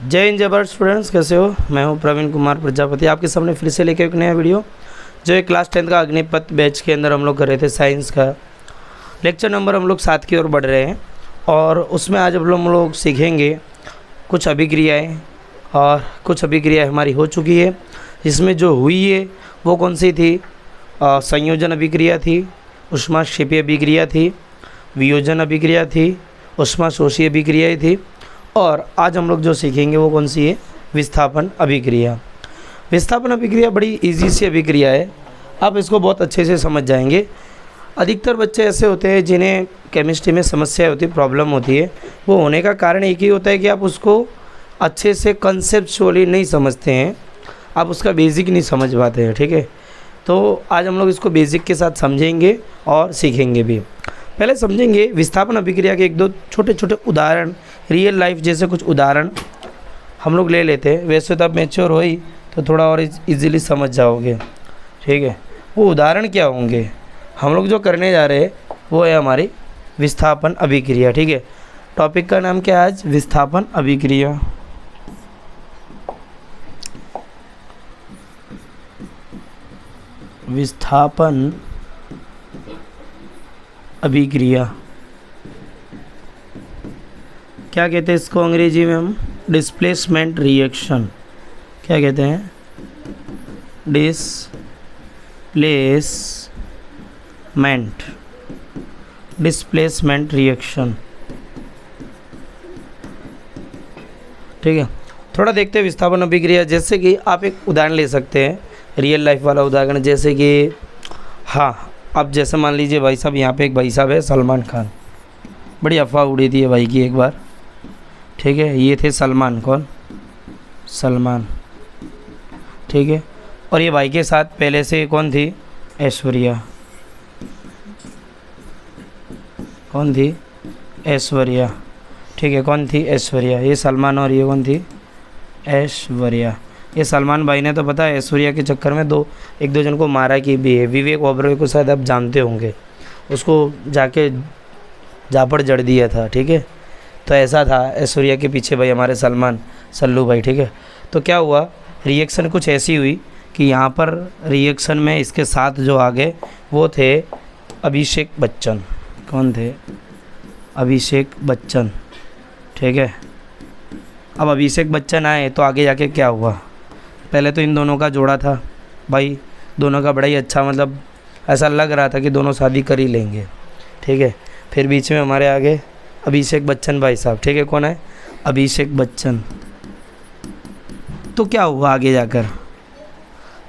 जय हिंद जय भारत स्टूडेंट्स, कैसे हो। मैं हूं प्रवीण कुमार प्रजापति, आपके सामने फिर से लेके एक नया वीडियो जो एक क्लास 10 का अग्निपथ बैच के अंदर हम लोग कर रहे थे। साइंस का लेक्चर नंबर हम लोग 7 की ओर बढ़ रहे हैं और उसमें आज हम लोग सीखेंगे कुछ अभिक्रियाएँ और कुछ अभिक्रिया हमारी हो चुकी है। इसमें जो हुई है वो कौन सी थी? संयोजन अभिक्रिया थी, ऊष्माक्षेपीय अभिक्रिया थी, वियोजन अभिक्रिया थी, ऊष्माशोषी अभिक्रियाएँ थी और आज हम लोग जो सीखेंगे वो कौन सी है? विस्थापन अभिक्रिया। विस्थापन अभिक्रिया बड़ी इजी सी अभिक्रिया है, आप इसको बहुत अच्छे से समझ जाएंगे। अधिकतर बच्चे ऐसे होते हैं जिन्हें केमिस्ट्री में समस्या होती है, प्रॉब्लम होती है। वो होने का कारण एक ही होता है कि आप उसको अच्छे से कंसेप्चुअली नहीं समझते हैं, आप उसका बेसिक नहीं समझ पाते हैं। ठीक है, तो आज हम लोग इसको बेसिक के साथ समझेंगे और सीखेंगे भी। पहले समझेंगे विस्थापन अभिक्रिया के एक दो छोटे छोटे उदाहरण, रियल लाइफ जैसे कुछ उदाहरण हम लोग ले लेते हैं। वैसे तो आप मैच्योर हो ही तो थोड़ा और इजीली समझ जाओगे। ठीक है, वो उदाहरण क्या होंगे? हम लोग जो करने जा रहे हैं वो है हमारी विस्थापन अभिक्रिया। ठीक है, टॉपिक का नाम क्या है आज? विस्थापन अभिक्रिया। विस्थापन अभिक्रिया क्या कहते हैं इसको अंग्रेजी में? हम डिस्प्लेसमेंट रिएक्शन। क्या कहते हैं? Displacement reaction. ठीक है, थोड़ा देखते हैं विस्थापन अभिक्रिया। जैसे कि आप एक उदाहरण ले सकते हैं, रियल लाइफ वाला उदाहरण। जैसे कि अब जैसे मान लीजिए भाई साहब, यहाँ पे एक भाई साहब है सलमान खान। बड़ी अफवाह उड़ी थी भाई की एक बार। ठीक है, ये थे सलमान। कौन? सलमान। ठीक है, और ये भाई के साथ पहले से कौन थी? ऐश्वर्या। कौन थी? ऐश्वर्या। ठीक है, कौन थी? ऐश्वर्या। ये सलमान और ये कौन थी? ऐश्वर्या। ये सलमान भाई ने तो पता है ऐश्वर्या के चक्कर में एक दो जन को मारा की भी है। विवेक ओबरॉय को शायद आप जानते होंगे, उसको जाके जापड़ जड़ दिया था। ठीक है, तो ऐसा था ऐश्वर्या के पीछे भाई हमारे सल्लू भाई। ठीक है, तो क्या हुआ, रिएक्शन कुछ ऐसी हुई कि यहाँ पर रिएक्शन में इसके साथ जो आ गए वो थे अभिषेक बच्चन। कौन थे? अभिषेक बच्चन। ठीक है, अब अभिषेक बच्चन आए तो आगे जाके क्या हुआ? पहले तो इन दोनों का जोड़ा था भाई, दोनों का बड़ा ही अच्छा, मतलब ऐसा लग रहा था कि दोनों शादी कर ही लेंगे। ठीक है, फिर बीच में हमारे आगे अभिषेक बच्चन भाई साहब। ठीक है, कौन है? अभिषेक बच्चन। तो क्या हुआ आगे जाकर?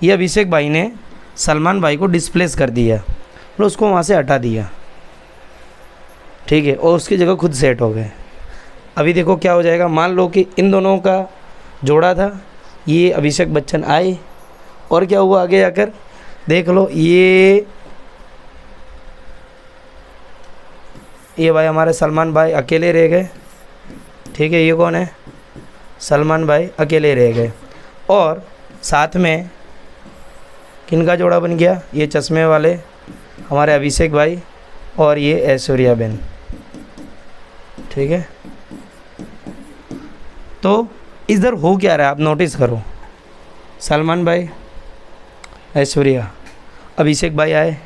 ये अभिषेक भाई ने सलमान भाई को डिस्प्लेस कर दिया, मतलब उसको वहाँ से हटा दिया। ठीक है, और उसकी जगह खुद सेट हो गए। अभी देखो क्या हो जाएगा। मान लो कि इन दोनों का जोड़ा था, ये अभिषेक बच्चन आए और क्या हुआ आगे जाकर? देख लो, ये भाई हमारे सलमान भाई अकेले रह गए। ठीक है, ये कौन है? सलमान भाई अकेले रह गए और साथ में किनका जोड़ा बन गया? ये चश्मे वाले हमारे अभिषेक भाई और ये ऐश्वर्या बहन। ठीक है, तो इधर हो क्या रहा है आप नोटिस करो। सलमान भाई, ऐश्वर्या, अभिषेक भाई आए,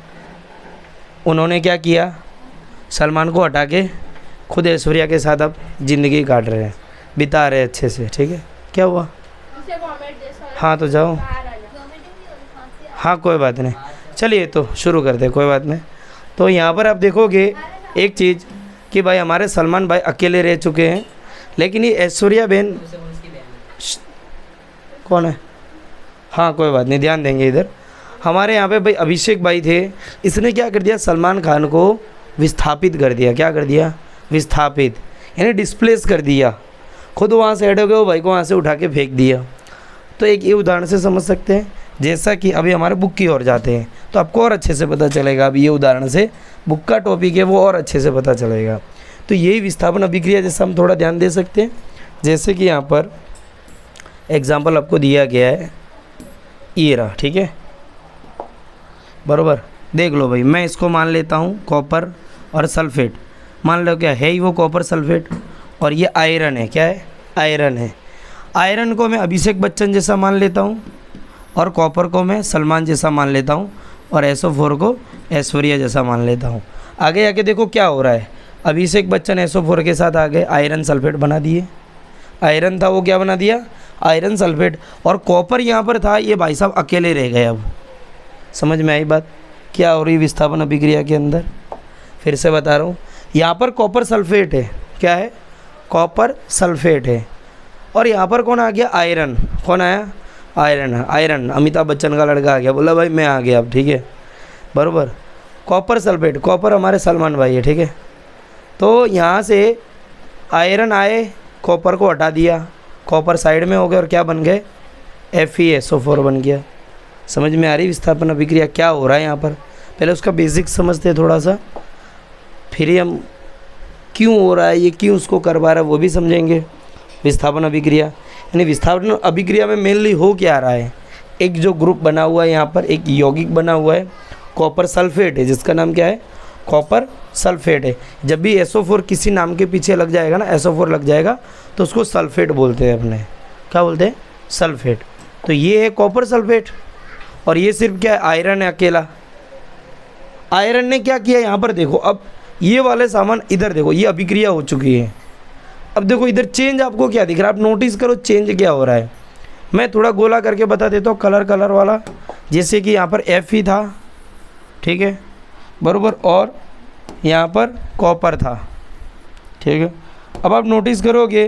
उन्होंने क्या किया? सलमान को हटा के खुद ऐश्वर्या के साथ अब ज़िंदगी काट रहे हैं, बिता रहे हैं अच्छे से। ठीक है, क्या हुआ? हाँ तो जाओ। हाँ कोई बात नहीं, चलिए तो शुरू करते हैं, कोई बात नहीं। तो यहाँ पर आप देखोगे एक चीज़ कि भाई हमारे सलमान भाई अकेले रह चुके हैं, लेकिन ये ऐश्वर्या बहन कौन है? हाँ कोई बात नहीं, ध्यान देंगे इधर। हमारे यहाँ पे भाई अभिषेक भाई थे, इसने क्या कर दिया? सलमान खान को विस्थापित कर दिया। क्या कर दिया? विस्थापित, यानी डिस्प्लेस कर दिया। खुद वहाँ से हट हो गए, वो भाई को वहाँ से उठा के फेंक दिया। तो एक ये उदाहरण से समझ सकते हैं। जैसा कि अभी हमारे बुक की ओर जाते हैं तो आपको और अच्छे से पता चलेगा। अभी ये उदाहरण से बुक का टॉपिक है वो और अच्छे से पता चलेगा। तो यही विस्थापन अभिक्रिया जैसा हम थोड़ा ध्यान दे सकते हैं। जैसे कि यहाँ पर एग्जाम्पल आपको दिया गया है, ये रहा। ठीक है, बराबर। देख लो भाई, मैं इसको मान लेता हूँ कॉपर और सल्फेट। मान लो क्या है ही वो कॉपर सल्फेट, और ये आयरन है। क्या है? आयरन है। आयरन को मैं अभिषेक बच्चन जैसा मान लेता हूँ और कॉपर को मैं सलमान जैसा मान लेता हूँ और SO4 को ऐश्वर्या जैसा मान लेता हूँ। आगे आके देखो क्या हो रहा है, अभिषेक बच्चन SO4 के साथ आ गए, आयरन सल्फेट बना दिए। आयरन था वो क्या बना दिया, आयरन सल्फेट। और कॉपर यहाँ पर था, ये भाई साहब अकेले रह गए। अब समझ में आई बात क्या हो रही विस्थापन अभिक्रिया के अंदर। फिर से बता रहा हूँ, यहाँ पर कॉपर सल्फेट है, क्या है, कॉपर सल्फेट है। और यहाँ पर कौन आ गया, आयरन। कौन आया, आयरन। आयरन अमिताभ बच्चन का लड़का आ गया, बोला भाई मैं आ गया अब, ठीक है, बराबर। कॉपर सल्फेट, कॉपर हमारे सलमान भाई है, ठीक है। तो यहाँ से आयरन आए, कॉपर को हटा दिया, कॉपर साइड में हो गया और क्या बन गए, FeSO4 बन गया। समझ में आ रही विस्थापन अभिक्रिया क्या हो रहा है यहाँ पर। पहले उसका बेसिक समझते हैं थोड़ा सा, फिर हम क्यों हो रहा है ये, क्यों उसको करवा रहा है वो भी समझेंगे। विस्थापन अभिक्रिया यानी विस्थापन अभिक्रिया में मेनली हो क्या रहा है, एक जो ग्रुप बना हुआ है यहाँ पर, एक यौगिक बना हुआ है, कॉपर सल्फेट है, जिसका नाम क्या है, कॉपर सल्फेट है। जब भी SO4 किसी नाम के पीछे लग जाएगा ना, SO4 लग जाएगा तो उसको सल्फेट बोलते हैं अपने, क्या बोलते हैं, सल्फेट। तो ये है कॉपर सल्फेट और ये सिर्फ क्या है, आयरन है अकेला। आयरन ने क्या किया यहाँ पर देखो, अब ये वाले सामान इधर देखो, ये अभिक्रिया हो चुकी है। अब देखो इधर चेंज आपको क्या दिख रहा है, आप नोटिस करो चेंज क्या हो रहा है। मैं थोड़ा गोला करके बता देता हूँ, कलर वाला। जैसे कि यहाँ पर Fe था, ठीक है, बराबर, और यहाँ पर कॉपर था, ठीक है। अब आप नोटिस करोगे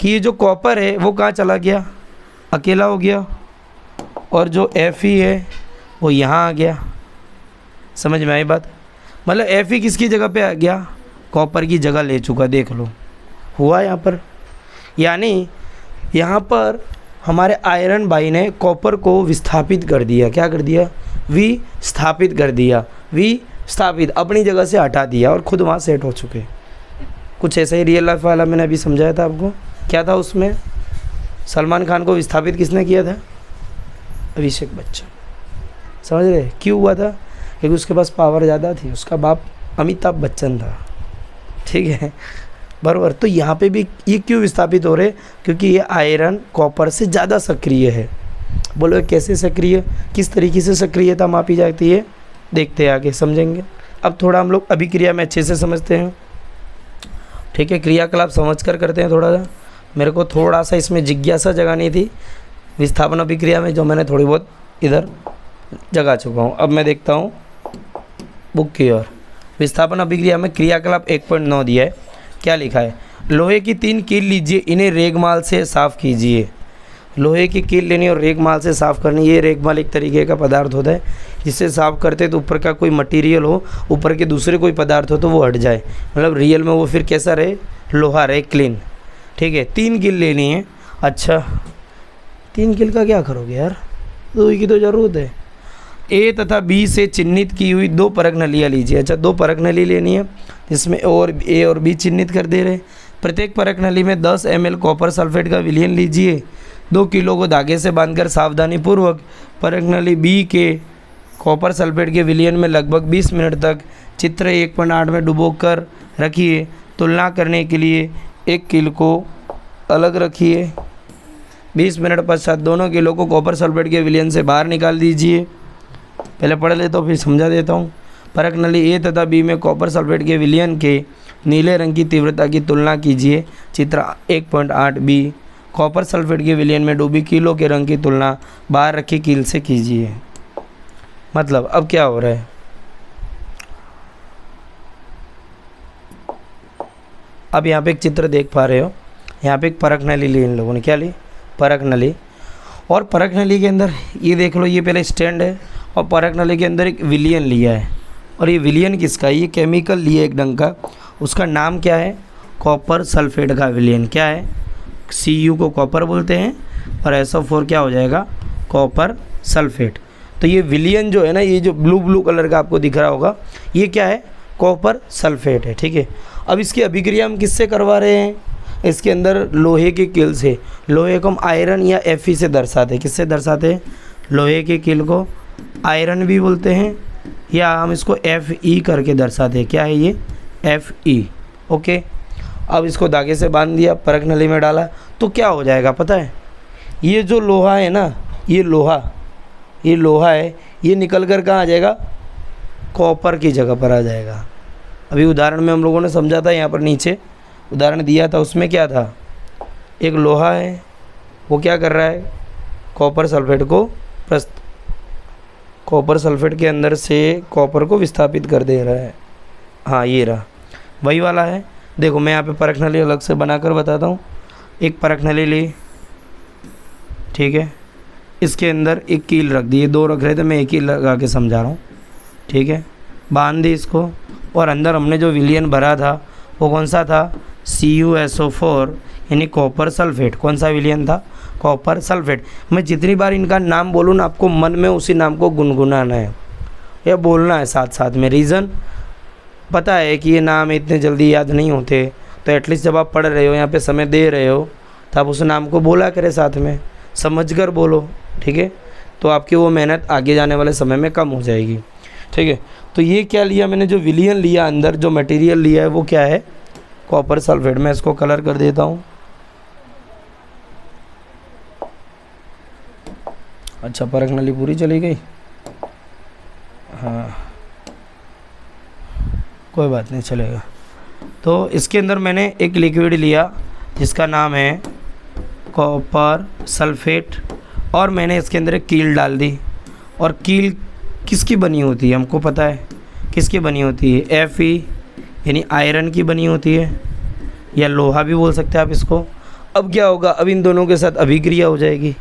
कि ये जो कॉपर है वो कहाँ चला गया, अकेला हो गया, और जो Fe है वो यहाँ आ गया। समझ में आई बात, मतलब Fe किसकी जगह पे आ गया, कॉपर की जगह ले चुका, देख लो हुआ यहाँ पर। यानी यहाँ पर हमारे आयरन भाई ने कॉपर को विस्थापित कर दिया, क्या कर दिया, विस्थापित कर दिया, विस्थापित अपनी जगह से हटा दिया और खुद वहाँ सेट हो चुके। कुछ ऐसा ही रियल लाइफ वाला मैंने अभी समझाया था आपको। क्या था उसमें, सलमान खान को विस्थापित किसने किया था, अभिषेक बच्चन। समझ रहे क्यों हुआ था, क्योंकि उसके पास पावर ज़्यादा थी, उसका बाप अमिताभ बच्चन था, ठीक है, बराबर। तो यहाँ पे भी ये क्यों विस्थापित हो रहे, क्योंकि ये आयरन कॉपर से ज़्यादा सक्रिय है। बोलो कैसे सक्रिय, किस तरीके से सक्रियता मापी जाती है, देखते हैं आगे समझेंगे। अब थोड़ा हम लोग अभिक्रिया में अच्छे से समझते हैं, ठीक है, क्रियाकलाप समझ कर करते हैं थोड़ा सा। मेरे को थोड़ा सा इसमें जिज्ञासा जगानी थी विस्थापन अभिक्रिया में, जो मैंने थोड़ी बहुत इधर जगा चुका हूँ। अब मैं देखता हूँ बुक की ओर। विस्थापन अभिक्रिया में क्रियाकलाप 1.9 दिया है, क्या लिखा है, लोहे की 3 कील लीजिए, इन्हें रेगमाल से साफ़ कीजिए। लोहे की कील लेनी और रेगमाल से साफ़ करनी। ये रेगमाल एक तरीके का पदार्थ होता है जिससे साफ़ करते तो ऊपर का कोई मटेरियल हो, ऊपर के दूसरे कोई पदार्थ हो तो वो हट जाए, मतलब रियल में वो फिर कैसा रहे, लोहा रहे, क्लीन, ठीक है। 3 कील लेनी है। अच्छा 3 कील का क्या करोगे यार, 2 की तो ज़रूरत है। A तथा B से चिन्हित की हुई 2 परख नलियाँ लीजिए। अच्छा 2 परख नली लेनी है, जिसमें A और B चिन्हित कर दे रहे। प्रत्येक परख नली में 10 ml कॉपर सल्फेट का विलयन लीजिए। 2 किलो को धागे से बांधकर सावधानीपूर्वक परख नली B के कॉपर सल्फेट के विलयन में लगभग 20 मिनट तक चित्र 1.8 में डुबोकर रखिए। तुलना करने के लिए 1 किलो को अलग रखिए। 20 मिनट पश्चात दोनों किलो को कॉपर सल्फेट के विलयन से बाहर निकाल दीजिए। पहले पढ़ लेता हूँ फिर समझा देता हूँ। परख नली A तथा B में कॉपर सल्फेट के विलयन के नीले रंग की तीव्रता की तुलना कीजिए। चित्र 1.8 B कॉपर सल्फेट के विलयन में डूबी कीलो के रंग की तुलना बाहर रखी कील से कीजिए। मतलब अब क्या हो रहा है, अब यहाँ पे एक चित्र देख पा रहे हो, यहाँ पे एक परख नली ली इन लोगों ने, क्या ली, परख नली। और परख नली के अंदर ये देख लो, ये पहले स्टैंड है और परख नली के अंदर एक विलयन लिया है। और ये विलयन किसका है, ये केमिकल लिया एक ढंग का, उसका नाम क्या है, कॉपर सल्फेट का विलयन। क्या है, Cu को कॉपर बोलते हैं और SO4 क्या हो जाएगा, कॉपर सल्फेट। तो ये विलयन जो है ना, ये जो ब्लू कलर का आपको दिख रहा होगा, ये क्या है, कॉपर सल्फेट है, ठीक है। अब इसकी अभिक्रिया हम किससे करवा रहे हैं, इसके अंदर लोहे की कील से। लोहे को हम आयरन या Fe से दर्शाते हैं। किससे दर्शाते हैं, लोहे की कील को आयरन भी बोलते हैं या हम इसको Fe करके दर्शाते हैं। क्या है ये, Fe, ओके। अब इसको धागे से बांध दिया, परख नली में डाला, तो क्या हो जाएगा पता है, ये जो लोहा है ना, ये लोहा है, ये निकल कर कहाँ आ जाएगा, कॉपर की जगह पर आ जाएगा। अभी उदाहरण में हम लोगों ने समझा था, यहाँ पर नीचे उदाहरण दिया था, उसमें क्या था, एक लोहा है, वो क्या कर रहा है, कॉपर सल्फेट के अंदर से कॉपर को विस्थापित कर दे रहा है। हाँ ये रहा, वही वाला है। देखो मैं यहाँ पे परख नली अलग से बनाकर बताता हूँ। एक परख नली ली, ठीक है, इसके अंदर एक कील रख दी, 2 रख रहे थे, मैं एक ही लगा के समझा रहा हूँ, ठीक है। बांध दी इसको, और अंदर हमने जो विलियन भरा था वो कौन सा था, CuSO4 यानी कॉपर सल्फेट। कौन सा विलियन था, कॉपर सल्फेट। मैं जितनी बार इनका नाम बोलूँ ना, आपको मन में उसी नाम को गुनगुनाना है या बोलना है साथ साथ में। रीज़न पता है कि ये नाम इतने जल्दी याद नहीं होते, तो एटलीस्ट जब आप पढ़ रहे हो, यहाँ पे समय दे रहे हो, तो आप उस नाम को बोला करें साथ में, समझ कर बोलो, ठीक है। तो आपकी वो मेहनत आगे जाने वाले समय में कम हो जाएगी, ठीक है। तो ये क्या लिया मैंने, जो विलियन लिया, अंदर जो मटेरियल लिया है वो क्या है, कॉपर सल्फेट। मैं इसको कलर कर देता हूँ। अच्छा, परख नली पूरी चली गई, हाँ कोई बात नहीं, चलेगा। तो इसके अंदर मैंने एक लिक्विड लिया जिसका नाम है कॉपर सल्फेट, और मैंने इसके अंदर एक कील डाल दी। और कील किसकी बनी होती है, हमको पता है किसकी बनी होती है, Fe यानी आयरन की बनी होती है, या लोहा भी बोल सकते हैं आप इसको। अब क्या होगा, अब इन दोनों के साथ अभिक्रिया हो जाएगी,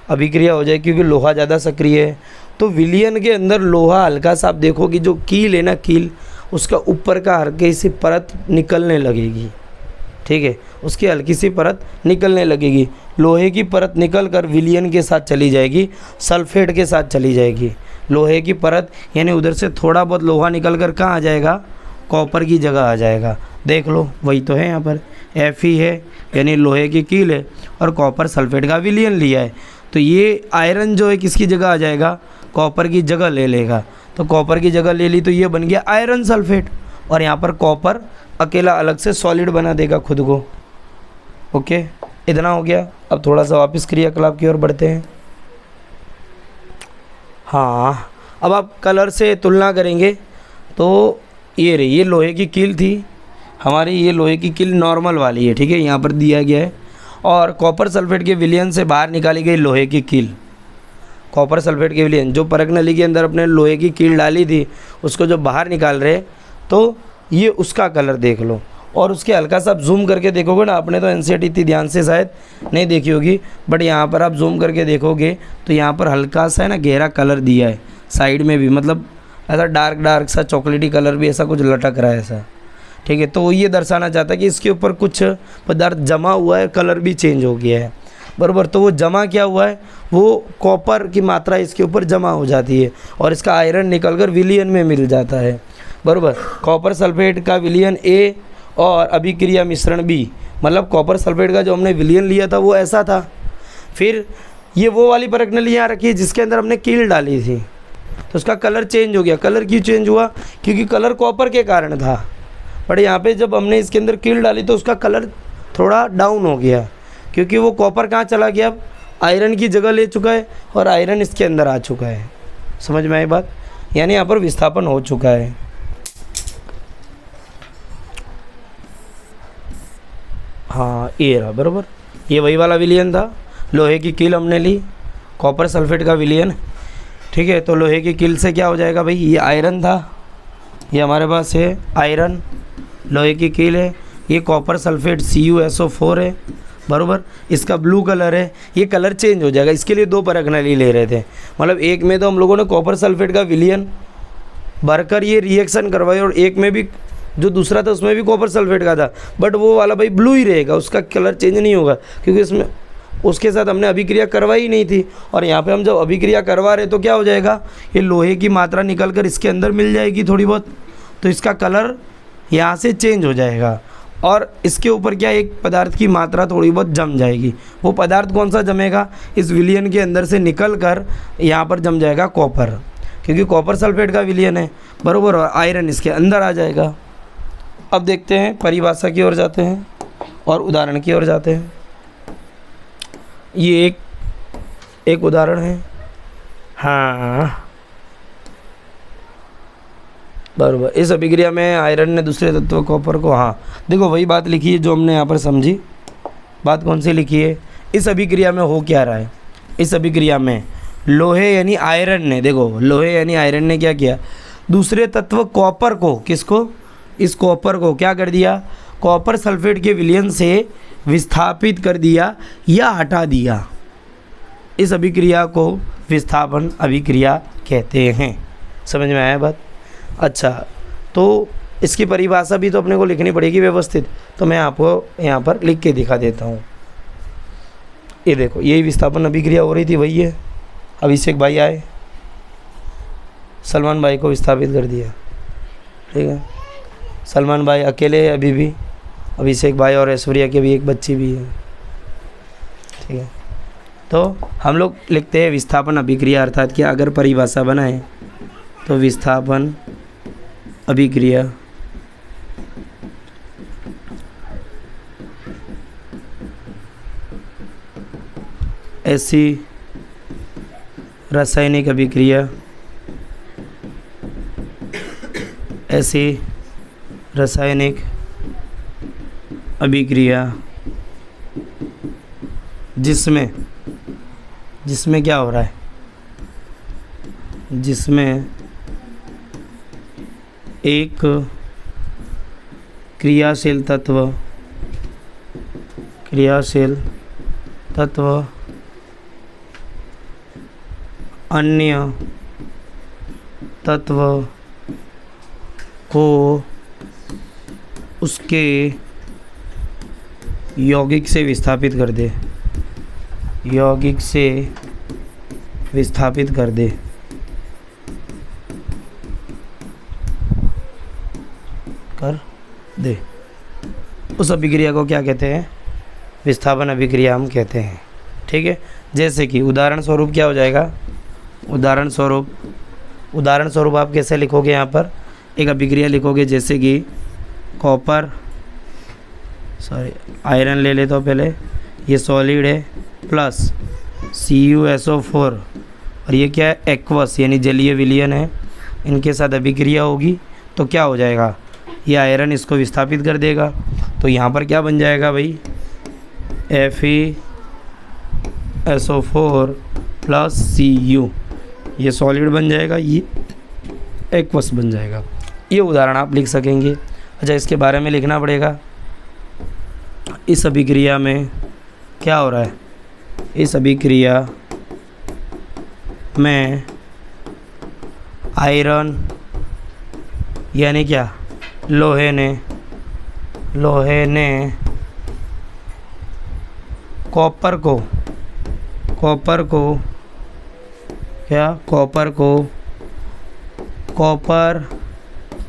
क्योंकि लोहा ज़्यादा सक्रिय है। तो विलियन के अंदर लोहा हल्का सा, आप देखो कि जो कील है ना, कील उसका ऊपर का हल्की सी परत निकलने लगेगी, ठीक है, उसकी हल्की सी परत निकलने लगेगी। लोहे की परत निकल कर विलियन के साथ चली जाएगी, सल्फेट के साथ चली जाएगी। लोहे की परत यानी उधर से थोड़ा बहुत लोहा निकल कर कहाँ आ जाएगा, कॉपर की जगह आ जाएगा। देख लो, वही तो है, यहाँ पर Fe है यानी लोहे की कील है, और कॉपर सल्फेट का विलियन लिया है। तो ये आयरन जो है किसकी जगह आ जाएगा, कॉपर की जगह ले लेगा। तो कॉपर की जगह ले ली तो ये बन गया आयरन सल्फेट, और यहाँ पर कॉपर अकेला अलग से सॉलिड बना देगा खुद को। ओके, इतना हो गया। अब थोड़ा सा वापस क्रियाकलाप की ओर बढ़ते हैं। हाँ, अब आप कलर से तुलना करेंगे तो ये रही, ये लोहे की कील थी हमारी, ये लोहे की कील नॉर्मल वाली है, ठीक है, यहाँ पर दिया गया है। और कॉपर सल्फेट के विलियन से बाहर निकाली गई लोहे की कील, कॉपर सल्फेट के विलियन जो परख नली के अंदर अपने लोहे की कील डाली थी, उसको जो बाहर निकाल रहे, तो ये उसका कलर देख लो। और उसके हल्का सा आप जूम करके देखोगे ना, आपने तो NCERT इतनी ध्यान से शायद नहीं देखी होगी, बट यहाँ पर आप जूम करके देखोगे तो यहाँ पर हल्का सा है ना गहरा कलर दिया है साइड में भी, मतलब ऐसा डार्क सा चॉकलेटी कलर भी ऐसा कुछ लटक रहा है ऐसा, ठीक है। तो ये दर्शाना चाहता है कि इसके ऊपर कुछ पदार्थ जमा हुआ है, कलर भी चेंज हो गया है, बराबर। तो वो जमा क्या हुआ है, वो कॉपर की मात्रा इसके ऊपर जमा हो जाती है, और इसका आयरन निकलकर विलियन में मिल जाता है, बराबर। कॉपर सल्फेट का विलियन A और अभिक्रिया मिश्रण B, मतलब कॉपर सल्फेट का जो हमने विलियन लिया था वो ऐसा था। फिर ये वो वाली परख नली यहाँ रखी है जिसके अंदर हमने कील डाली थी, तो उसका कलर चेंज हो गया। कलर क्यों चेंज हुआ, क्योंकि कलर कॉपर के कारण था, बट यहाँ पे जब हमने इसके अंदर कील डाली तो उसका कलर थोड़ा डाउन हो गया, क्योंकि वो कॉपर कहाँ चला गया, अब आयरन की जगह ले चुका है, और आयरन इसके अंदर आ चुका है। समझ में आई बात, यानी यहाँ पर विस्थापन हो चुका है। हाँ ये रहा, बराबर, ये वही वाला विलियन था, लोहे की कील हमने ली, कॉपर सल्फेट का विलियन, ठीक है। तो लोहे की कील से क्या हो जाएगा भाई, ये आयरन था, ये हमारे पास है आयरन, लोहे की कील है, ये कॉपर सल्फेट CuSO4 है, बराबर। इसका ब्लू कलर है, ये कलर चेंज हो जाएगा। इसके लिए 2 परख नली ले रहे थे, मतलब एक में तो हम लोगों ने कॉपर सल्फेट का विलियन भरकर ये रिएक्शन करवाई, और एक में भी जो दूसरा था उसमें भी कॉपर सल्फेट का था, बट वो वाला भाई ब्लू ही रहेगा, उसका कलर चेंज नहीं होगा, क्योंकि इसमें उसके साथ हमने अभिक्रिया करवाई ही नहीं थी। और यहाँ पे हम जब अभिक्रिया करवा रहे तो क्या हो जाएगा, ये लोहे की मात्रा निकल कर इसके अंदर मिल जाएगी थोड़ी बहुत, तो इसका कलर यहाँ से चेंज हो जाएगा, और इसके ऊपर क्या, एक पदार्थ की मात्रा थोड़ी बहुत जम जाएगी। वो पदार्थ कौन सा जमेगा, इस विलियन के अंदर से निकल कर यहाँ पर जम जाएगा कॉपर, क्योंकि कॉपर सल्फेट का विलियन है, बराबर, और आयरन इसके अंदर आ जाएगा। अब देखते हैं, परिभाषा की ओर जाते हैं और उदाहरण की ओर जाते हैं। ये एक उदाहरण है। हाँ बराबर। इस अभिक्रिया में आयरन ने दूसरे तत्व कॉपर को, हाँ देखो वही बात लिखी है जो हमने यहाँ पर समझी। बात कौन सी लिखी है? इस अभिक्रिया में हो क्या रहा है? इस अभिक्रिया में लोहे यानी आयरन ने, देखो लोहे यानी आयरन ने क्या किया? दूसरे तत्व कॉपर को, किसको? इस कॉपर को क्या कर दिया? कॉपर सल्फेट के विलयन से विस्थापित कर दिया या हटा दिया। इस अभिक्रिया को विस्थापन अभिक्रिया कहते हैं। समझ में आया बात? अच्छा, तो इसकी परिभाषा भी तो अपने को लिखनी पड़ेगी व्यवस्थित, तो मैं आपको यहाँ पर लिख के दिखा देता हूँ। ये देखो, यही विस्थापन अभिक्रिया हो रही थी, वही है। अभिषेक भाई आए, सलमान भाई को विस्थापित कर दिया, ठीक है। सलमान भाई अकेले है अभी भी, अभिषेक भाई और ऐश्वर्या के भी एक बच्ची भी है, ठीक है। तो हम लोग लिखते हैं विस्थापन अभिक्रिया, अर्थात कि अगर परिभाषा बनाएं तो विस्थापन अभिक्रिया ऐसी रासायनिक अभिक्रिया, ऐसी रासायनिक अभिक्रिया जिसमें क्या हो रहा है? जिसमें एक क्रियाशील तत्व अन्य तत्व को उसके यौगिक से विस्थापित कर दे, यौगिक से विस्थापित कर दे। कर दे उस अभिक्रिया को क्या कहते हैं? विस्थापन अभिक्रिया हम कहते हैं, ठीक है। जैसे कि उदाहरण स्वरूप क्या हो जाएगा? उदाहरण स्वरूप आप कैसे लिखोगे? यहाँ पर एक अभिक्रिया लिखोगे, जैसे कि आयरन ले लेता हूँ पहले, ये सॉलिड है, प्लस CuSO4 और ये क्या है? एक्वस यानी जलीय विलयन है, इनके साथ अभिक्रिया होगी तो क्या हो जाएगा? ये आयरन इसको विस्थापित कर देगा। तो यहाँ पर क्या बन जाएगा भाई? FeSO4 प्लस Cu, ये सॉलिड बन जाएगा, ये एक्वस बन जाएगा। ये उदाहरण आप लिख सकेंगे। अच्छा, इसके बारे में लिखना पड़ेगा। इस अभिक्रिया में क्या हो रहा है? इस अभिक्रिया में आयरन यानी क्या? लोहे ने कॉपर को कॉपर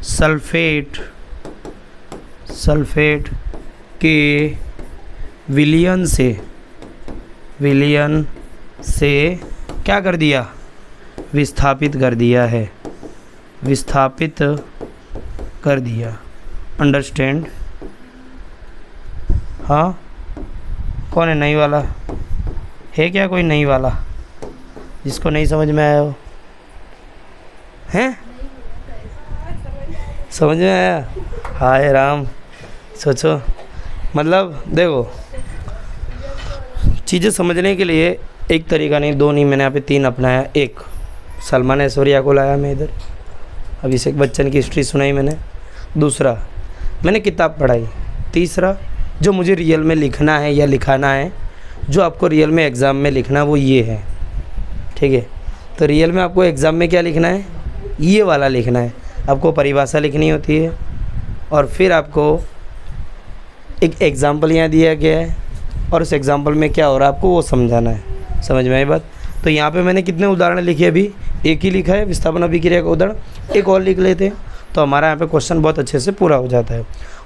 सल्फेट के विलयन से क्या कर दिया? विस्थापित कर दिया है, विस्थापित कर दिया। अंडरस्टैंड? हाँ, कौन है नई वाला? है क्या कोई नई वाला जिसको नहीं समझ में आया हो? हैं? समझ में आया? हाय राम, सोचो। मतलब देखो, चीज़ें समझने के लिए एक तरीका नहीं, दो नहीं, मैंने यहाँ पे 3 अपनाया। एक, सलमान ऐश्वर्या को लाया मैं इधर, अभिषेक बच्चन की हिस्ट्री सुनाई मैंने। दूसरा, मैंने किताब पढ़ाई। तीसरा, जो मुझे रियल में लिखना है या लिखाना है, जो आपको रियल में एग्ज़ाम में लिखना वो ये है, ठीक है। तो रियल में आपको एग्ज़ाम में क्या लिखना है? ये वाला लिखना है। आपको परिभाषा लिखनी होती है और फिर आपको एक एग्ज़ाम्पल यहाँ दिया गया है और उस एग्ज़ाम्पल में क्या हो रहा है आपको वो समझाना है। समझ में आई बात? तो यहाँ पे मैंने कितने उदाहरण लिखे? अभी एक ही लिखा है, विस्थापन अभिक्रिया का उदाहरण। एक और लिख लेते हैं तो हमारा यहाँ पे क्वेश्चन बहुत अच्छे से पूरा हो जाता है।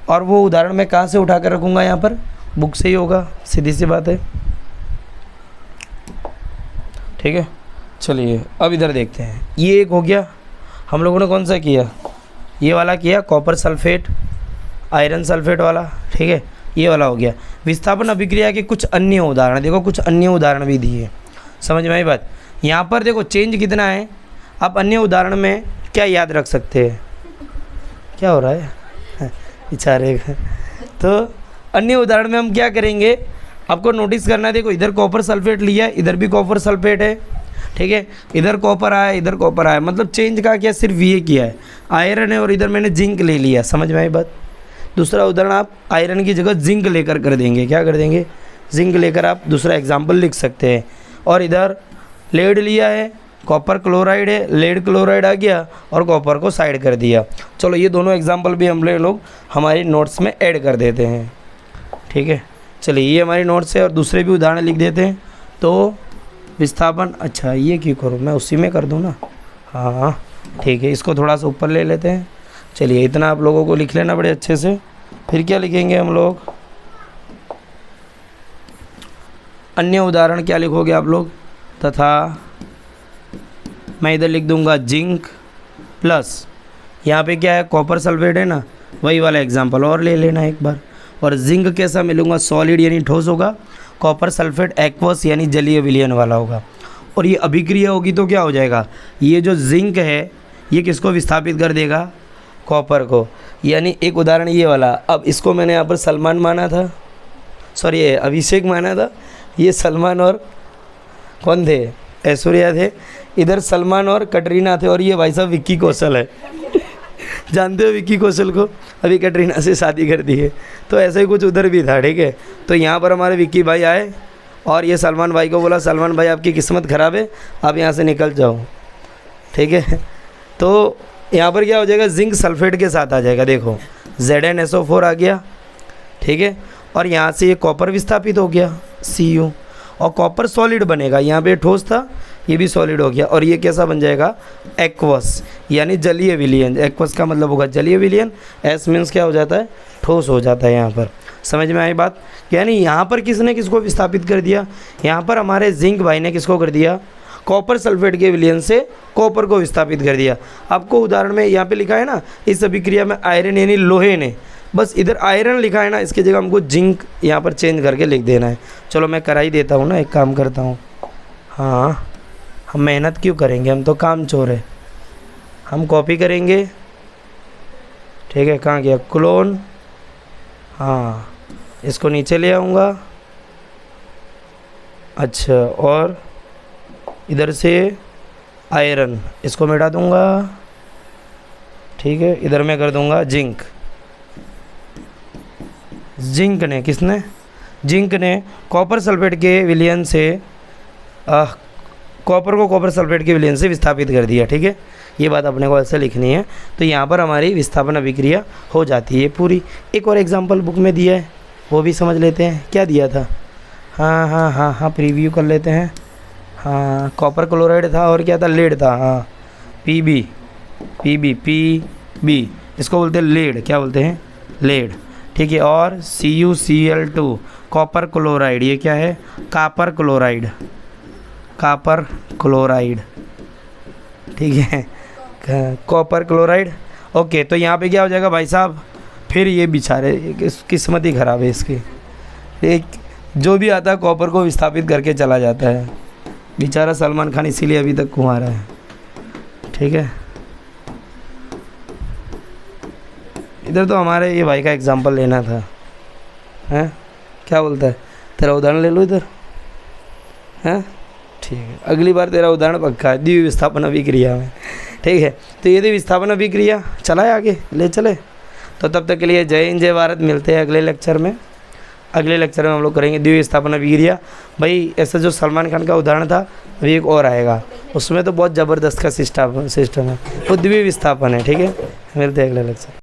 और वो उदाहरण मैं कहाँ से उठा कर रखूँगा? यहाँ पर बुक से ही होगा, सीधी सी बात है, ठीक है। चलिए अब इधर देखते हैं। ये एक हो गया, हम लोगों ने कौन सा किया? ये वाला किया, कॉपर सल्फेट आयरन सल्फेट वाला, ठीक है। ये वाला हो गया। विस्थापन अभिक्रिया के कुछ अन्य उदाहरण, देखो कुछ अन्य उदाहरण भी दिए, समझ में आई बात। यहाँ पर देखो चेंज कितना है, आप अन्य उदाहरण में क्या याद रख सकते हैं, क्या हो रहा है बेचारे का। तो अन्य उदाहरण में हम क्या करेंगे, आपको नोटिस करना है, देखो इधर कॉपर सल्फेट लिया है, इधर भी कॉपर सल्फेट है, ठीक है, इधर कॉपर आया, इधर कॉपर आया, मतलब चेंज का क्या, सिर्फ ये किया है, आयरन है और इधर मैंने जिंक ले लिया, समझ में आई बात। दूसरा उदाहरण आप आयरन की जगह जिंक लेकर कर देंगे, क्या कर देंगे, जिंक लेकर आप दूसरा एग्जाम्पल लिख सकते हैं। और इधर लेड लिया है, कॉपर क्लोराइड है, लेड क्लोराइड आ गया और कॉपर को साइड कर दिया। चलो ये दोनों एग्जाम्पल भी हम लोग हमारी नोट्स में ऐड कर देते हैं, ठीक है। चलिए ये हमारी नोट्स है और दूसरे भी उदाहरण लिख देते हैं। तो विस्थापन, अच्छा ये क्यों करूँ, मैं उसी में कर दूँ ना, हाँ ठीक है, इसको थोड़ा सा ऊपर ले लेते हैं। चलिए इतना आप लोगों को लिख लेना बड़े अच्छे से। फिर क्या लिखेंगे हम लोग, अन्य उदाहरण क्या लिखोगे आप लोग, तथा मैं इधर लिख दूंगा जिंक प्लस, यहाँ पे क्या है कॉपर सल्फेट है ना, वही वाला एग्जांपल और ले लेना एक बार। और जिंक कैसा मिलूंगा, सॉलिड यानी ठोस होगा, कॉपर सल्फेट एक्वस यानी जलीय विलयन वाला होगा। और ये अभिक्रिया होगी तो क्या हो जाएगा, ये जो जिंक है ये किसको विस्थापित कर देगा, कॉपर को, यानी एक उदाहरण ये वाला। अब इसको मैंने यहाँ पर सलमान माना था, सॉरी ये अभिषेक माना था, ये सलमान और कौन थे, ऐश्वर्या थे, इधर सलमान और कटरीना थे, और ये भाई साहब विक्की कौशल है जानते हो विक्की कौशल को, अभी कटरीना से शादी कर दी है। तो ऐसे ही कुछ उधर भी था, ठीक है। तो यहाँ पर हमारे विक्की भाई आए और ये सलमान भाई को बोला, सलमान भाई आपकी किस्मत ख़राब है, आप यहाँ से निकल जाओ, ठीक है। तो यहाँ पर क्या हो जाएगा, जिंक सल्फेट के साथ आ जाएगा, देखो ZnSO4 आ गया, ठीक है। और यहाँ से ये कॉपर विस्थापित हो गया Cu, और कॉपर सॉलिड बनेगा, यहाँ पे ठोस था ये भी सॉलिड हो गया, और ये कैसा बन जाएगा, एक्वस यानी जलीय विलयन। एक्वस का मतलब होगा जलीय विलयन, एस मीन्स क्या हो जाता है, ठोस हो जाता है। यहाँ पर समझ में आई बात, यानी यहाँ पर किसने किसको विस्थापित कर दिया, यहाँ पर हमारे जिंक भाई ने किसको कर दिया, कॉपर सल्फेट के विलयन से कॉपर को विस्थापित कर दिया। आपको उदाहरण में यहाँ पे लिखा है ना, इस अभिक्रिया में आयरन यानी लोहे ने, बस इधर आयरन लिखा है ना, इसकी जगह हमको जिंक यहाँ पर चेंज करके लिख देना है। चलो मैं करा ही देता हूँ ना, एक काम करता हूँ, हाँ हम मेहनत क्यों करेंगे, हम तो काम चोर है, हम कॉपी करेंगे, ठीक है। कहाँ गया क्लोन, हाँ इसको नीचे ले आऊँगा, अच्छा, और इधर से आयरन इसको मिटा दूँगा, ठीक है। इधर मैं कर दूँगा जिंक, जिंक ने किसने, जिंक ने कॉपर सल्फेट के विलयन से कॉपर को कॉपर सल्फेट के विलयन से विस्थापित कर दिया, ठीक है। ये बात अपने को ऐसे लिखनी है। तो यहाँ पर हमारी विस्थापन अभिक्रिया हो जाती है पूरी। एक और एग्जांपल बुक में दिया है, वो भी समझ लेते हैं, क्या दिया था, हाँ प्रीव्यू कर लेते हैं। हाँ कॉपर क्लोराइड था और क्या था, लेड था, हाँ पीबी, इसको बोलते हैं लेड, क्या बोलते हैं, लेड, ठीक है। और CuCl2 कॉपर क्लोराइड, ये क्या है, कॉपर क्लोराइड, ठीक है, कॉपर क्लोराइड। ओके, तो यहाँ पे क्या हो जाएगा भाई साहब, फिर ये बेचारे किस्मत ही ख़राब है इसकी, एक जो भी आता है कॉपर को विस्थापित करके चला जाता है, बेचारा सलमान खान इसीलिए अभी तक कुंवारा है, ठीक है। इधर तो हमारे ये भाई का एग्जांपल लेना था, हैं क्या बोलता है, तेरा उदाहरण ले लो इधर, हैं ठीक है, अगली बार तेरा उदाहरण पक्का है, द्वितीय विस्थापन अभिक्रिया में, ठीक है। तो ये द्वितीय विस्थापन अभिक्रिया चला है, आगे ले चले। तो तब तक के लिए जय हिंद जय भारत, मिलते हैं अगले लेक्चर में। अगले लेक्चर में हम लोग करेंगे द्वितीय विस्थापन अभिक्रिया। भाई ऐसा जो सलमान खान का उदाहरण था, अभी एक और आएगा, उसमें तो बहुत ज़बरदस्त का सिस्टम है, वो द्वितीय विस्थापन है, ठीक है। मिलते हैं अगले लेक्चर।